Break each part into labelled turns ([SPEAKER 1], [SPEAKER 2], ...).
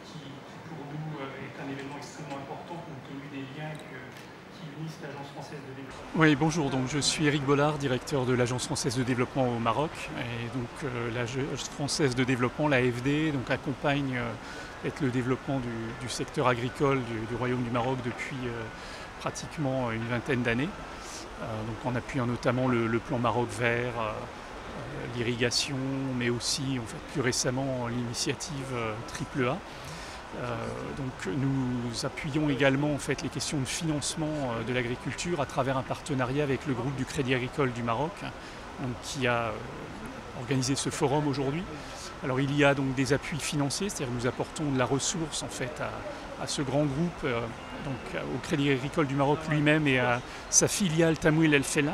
[SPEAKER 1] qui pour nous est un événement extrêmement important compte tenu des liens qui unissent l'Agence française de développement.
[SPEAKER 2] Oui, bonjour, donc je suis Éric Bollard, directeur de l'Agence française de développement au Maroc. Et donc l'Agence française de développement, l'AFD, donc accompagne le développement du secteur agricole du Royaume du Maroc depuis pratiquement une vingtaine d'années. Donc en appuyant notamment le plan Maroc vert, l'irrigation, mais aussi en fait, plus récemment l'initiative AAA. Donc nous appuyons également en fait, les questions de financement de l'agriculture à travers un partenariat avec le groupe du Crédit Agricole du Maroc, donc, qui a organisé ce forum aujourd'hui. Alors il y a donc des appuis financiers, c'est-à-dire que nous apportons de la ressource en fait, à ce grand groupe, donc, au Crédit Agricole du Maroc lui-même et à sa filiale Tamwil El Fella,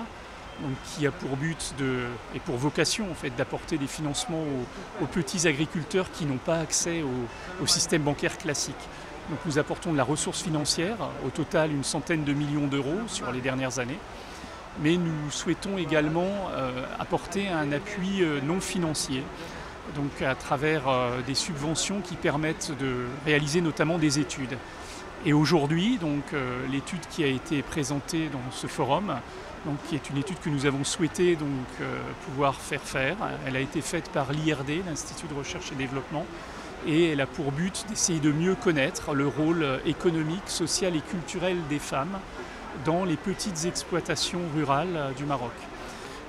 [SPEAKER 2] donc, qui a pour but et pour vocation en fait, d'apporter des financements aux petits agriculteurs qui n'ont pas accès au système bancaire classique. Donc nous apportons de la ressource financière, au total une centaine de millions d'euros sur les dernières années. Mais nous souhaitons également apporter un appui non financier, donc à travers des subventions qui permettent de réaliser notamment des études. Et aujourd'hui, l'étude qui a été présentée dans ce forum, donc, qui est une étude que nous avons souhaité pouvoir faire. Elle a été faite par l'IRD, l'Institut de recherche et développement, et elle a pour but d'essayer de mieux connaître le rôle économique, social et culturel des femmes dans les petites exploitations rurales du Maroc.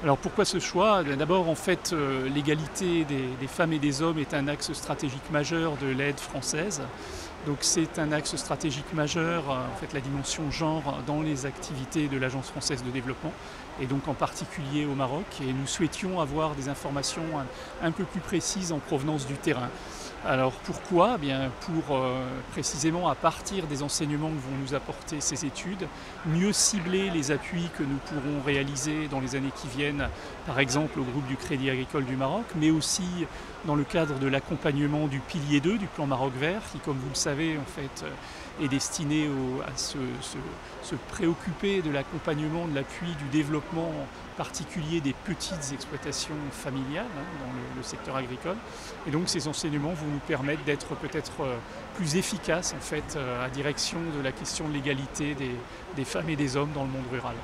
[SPEAKER 2] Alors pourquoi ce choix? D'abord, en fait, l'égalité des femmes et des hommes est un axe stratégique majeur de l'aide française. Donc c'est un axe stratégique majeur, en fait, la dimension genre dans les activités de l'Agence française de développement, et donc en particulier au Maroc. Et nous souhaitions avoir des informations un peu plus précises en provenance du terrain. Alors pourquoi? Pour précisément à partir des enseignements que vont nous apporter ces études, mieux cibler les appuis que nous pourrons réaliser dans les années qui viennent, par exemple au groupe du Crédit Agricole du Maroc, mais aussi dans le cadre de l'accompagnement du pilier 2 du plan Maroc vert, qui comme vous le savez en fait est destiné à se préoccuper de l'accompagnement, de l'appui, du développement particulier des petites exploitations familiales dans le secteur agricole. Et donc ces enseignements vont nous permettre d'être peut-être plus efficaces en fait, à direction de la question de l'égalité des femmes et des hommes dans le monde rural.